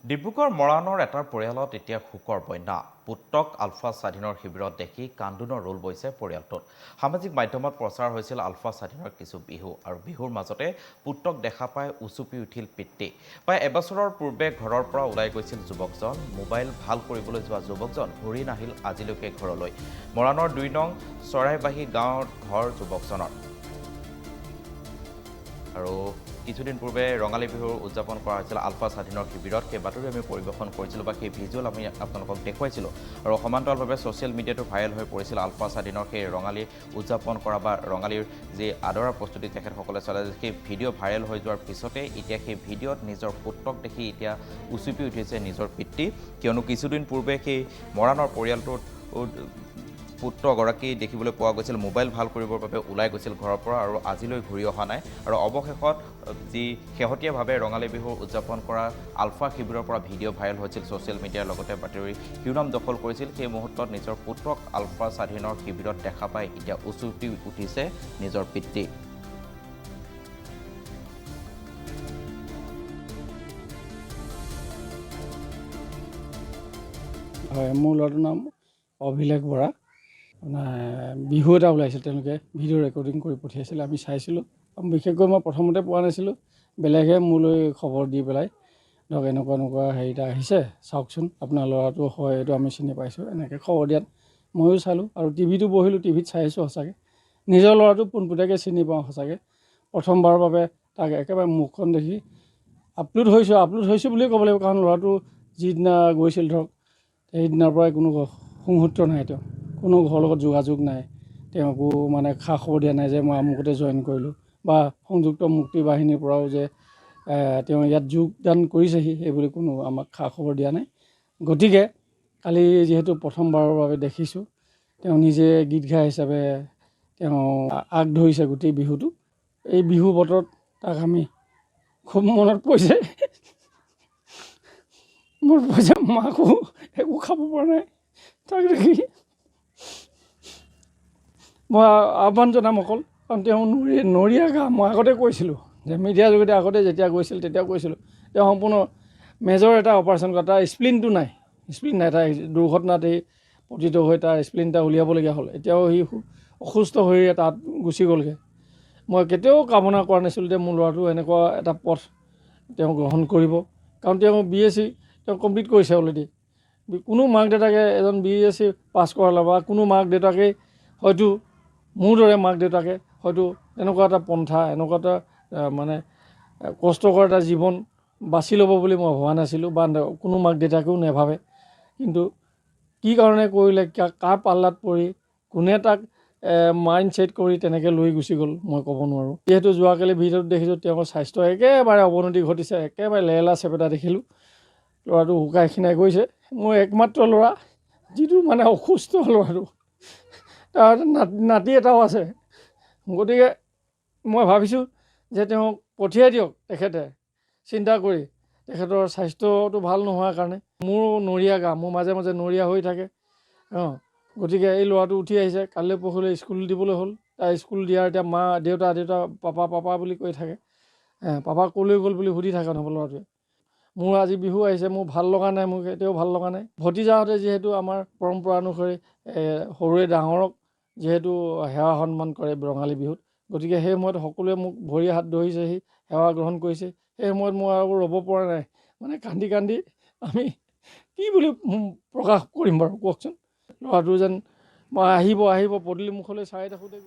ডিব্ৰুগড় মৰাণৰ এটা পৰিয়ালত এতিয়া শোকৰ বন্যা। পুত্ৰক আলফা স্বাধীনৰ শিবিৰত দেখি কান্দোনৰ ৰোল বৈছে পৰিয়ালটোত। সামাজিক মাধ্যমত প্ৰচাৰ হৈছিল আলফা স্বাধীনৰ কিছু বিহু আৰু বিহুৰ মাজতে পুত্ৰক দেখা পাই উচুপি উঠিল পিতৃ। প্ৰায় এবছৰৰ পূৰ্বে ঘৰৰ পৰা ওলাই গৈছিল যুৱকজন। মোবাইল ভাল কৰিবলৈ যোৱা যুৱকজন ঘূৰি নাহিল আজিলৈকে ঘৰলৈ। মৰাণৰ ২ নং চৰাইবাহী গাঁৱৰ ঘৰ যুৱকজনৰ। আৰু কিছুদিন পূৰ্বে ৰঙালী বিহুৰ উদযাপন কৰা হৈছিল আলফা স্বাধীনৰ শিবিৰত। সেই বাতৰি আমি পৰিৱেশন কৰিছিলোঁ বা সেই ভিজুৱেল আমি আপোনালোকক দেখুৱাইছিলোঁ। আৰু সমান্তৰালভাৱে ছ'চিয়েল মিডিয়াটো ভাইৰেল হৈ পৰিছিল আলফা স্বাধীনৰ সেই ৰঙালী উদযাপন কৰা বা ৰঙালীৰ যি আদৰৰ প্ৰস্তুতি তেখেতসকলে চলাইছিল, সেই ভিডিঅ' ভাইৰেল হৈ যোৱাৰ পিছতে এতিয়া সেই ভিডিঅ'ত নিজৰ পুত্ৰক দেখি এতিয়া উচুপি উঠিছে নিজৰ পিতৃ। কিয়নো কিছুদিন পূৰ্বে সেই মৰাণৰ পৰিয়ালটোত পুত্ৰগৰাকী দেখিবলৈ পোৱা গৈছিল মোবাইল ভাল কৰিবৰ বাবে ওলাই গৈছিল ঘৰৰ পৰা আৰু আজিলৈ ঘূৰি অহা নাই। আৰু অৱশেষত যি শেহতীয়াভাৱে ৰঙালী বিহু উদযাপন কৰা আলফা শিবিৰৰ পৰা ভিডিঅ' ভাইৰেল হৈছিল ছ'চিয়েল মিডিয়াৰ লগতে বাতৰি শিৰোনাম দখল কৰিছিল, সেই মুহূৰ্তত নিজৰ পুত্ৰক আলফা স্বাধীনৰ শিবিৰত দেখা পাই এতিয়া উচুপি উঠিছে নিজৰ পিতৃ। হয়, মোৰ ল'ৰাটোৰ নাম অভিলেখ বৰা। বিহু এটা ওলাইছিল, তেওঁলোকে ভিডিঅ' ৰেকৰ্ডিং কৰি পঠিয়াইছিলে, আমি চাইছিলোঁ। বিশেষকৈ মই প্ৰথমতে পোৱা নাছিলোঁ, বেলেগে মোলৈ খবৰ দি পেলাই ধৰক এনেকুৱা হেৰি এটা আহিছে, চাওকচোন আপোনাৰ ল'ৰাটো হয়, এইটো আমি চিনি পাইছোঁ, এনেকৈ খবৰ দিয়াত ময়ো চালোঁ আৰু টিভিটো বহিলোঁ, টিভিত চাইছোঁ। সঁচাকৈ নিজৰ ল'ৰাটো পোনপটীয়াকৈ চিনি পাওঁ। সঁচাকৈ প্ৰথমবাৰৰ বাবে তাক একেবাৰে মুখখন দেখি আপলোড হৈছোঁ বুলিয়ে ক'ব লাগিব, কাৰণ ল'ৰাটো যিদিনা গৈছিল ধৰক সেইদিনাৰ পৰাই কোনো সংসূত্ৰ নাই, তেওঁ কোনো ঘৰৰ লগত যোগাযোগ নাই, তেওঁকো মানে খা খবৰ দিয়া নাই যে মই আমুকতে জইন কৰিলোঁ বা সংযুক্ত মুক্তি বাহিনীৰ পৰাও যে তেওঁ ইয়াত যোগদান কৰিছেহি, সেইবুলি কোনো আমাক খা খবৰ দিয়া নাই। গতিকে কালি যিহেতু প্ৰথমবাৰৰ বাবে দেখিছোঁ, তেওঁ নিজে গীত গাই হিচাপে তেওঁ আগ ধৰিছে গোটেই বিহুটো। এই বিহু বতৰত তাক আমি খুব মনত পৰিছে। মোৰ পইচা মাকো একো খাব পৰা নাই তাক দেখি। মই আহ্বান জনাম অকল, কাৰণ তেওঁ নৰিয়া গা। মই আগতে কৈছিলোঁ যে মিডিয়াৰ যোগেদি আগতে যেতিয়া গৈছিল তেতিয়া কৈছিলোঁ তেওঁ সম্পূৰ্ণ মেজৰ এটা অপাৰেশ্যন কৰা, তাৰ স্প্লিনটো নাই, তাৰ দুৰ্ঘটনাতেই পতিত হৈ তাৰ স্প্লিন এটা উলিয়াবলগীয়া হ'ল। এতিয়াও সি অসুস্থ শৰীৰে তাত গুচি গ'লগৈ। মই কেতিয়াও কামনা কৰা নাছিলোঁ যে মোৰ ল'ৰাটো এনেকুৱা এটা পথ তেওঁ গ্ৰহণ কৰিব, কাৰণ তেওঁ BSc তেওঁ কমপ্লিট কৰিছে অলৰেডি। কোনো মাক দেউতাকে এজন BSc পাছ কৰালে বা কোনো মাক দেউতাকে হয়তো মোৰ দৰে মাক দেউতাকে হয়তো এনেকুৱা এটা পন্থা, এনেকুৱা এটা মানে কষ্টকৰ এটা জীৱন বাছি ল'ব বুলি মই ভবা নাছিলোঁ বা কোনো মাক দেউতাকেও নেভাবে। কিন্তু কি কাৰণে কৰিলে, কাৰ পাল্লাত পৰি, কোনে তাক মাইণ্ড ছেট কৰি তেনেকৈ লৈ গুচি গ'ল মই ক'ব নোৱাৰোঁ। যিহেতু যোৱাকালি ভিডিঅ'ত দেখিছোঁ তেওঁৰ স্বাস্থ্য একেবাৰে অৱনতি ঘটিছে, একেবাৰে লেৰেলা চেপেটা দেখিলোঁ। ল'ৰাটো শুকাই খিনাই গৈছে। মোৰ একমাত্ৰ ল'ৰা, যিটো মানে অসুস্থ ল'ৰাটো, তাৰ নাতি এটাও আছে। গতিকে মই ভাবিছোঁ যে তেওঁক পঠিয়াই দিয়ক, তেখেতে চিন্তা কৰি। তেখেতৰ স্বাস্থ্যটো ভাল নোহোৱাৰ কাৰণে মোৰো নৰিয়া গা, মোৰ মাজে মাজে নৰিয়া হৈ থাকে। গতিকে এই ল'ৰাটো উঠি আহিছে, কাইলৈ পৰহিলৈ স্কুল দিবলৈ হ'ল। তাৰ স্কুল দিয়াৰ এতিয়া মা দেউতা পাপা বুলি কৈ থাকে। পাপা ক'লৈ গ'ল বুলি সুধি থাকে নহ'ব ল'ৰাটোৱে। মোৰ আজি বিহু আহিছে, মোৰ ভাল লগা নাই, মোক এতিয়াও ভাল লগা নাই। ভতিজাহঁতে যিহেতু আমাৰ পৰম্পৰা অনুসৰি সৰুৱে ডাঙৰক যিহেতু সেৱা সন্মান কৰে ৰঙালী বিহুত, গতিকে সেই সময়ত সকলোৱে মোক ভৰি হাত ধৰিছেহি, সেৱা গ্ৰহণ কৰিছে। সেই সময়ত মই আৰু ৰ'ব পৰা নাই, মানে কান্দি কান্দি আমি কি বুলি প্ৰকাশ কৰিম বাৰু কওকচোন। ল'ৰাটো যেন মই আহিব পদূলি মুখলৈ চাই থাকোঁতে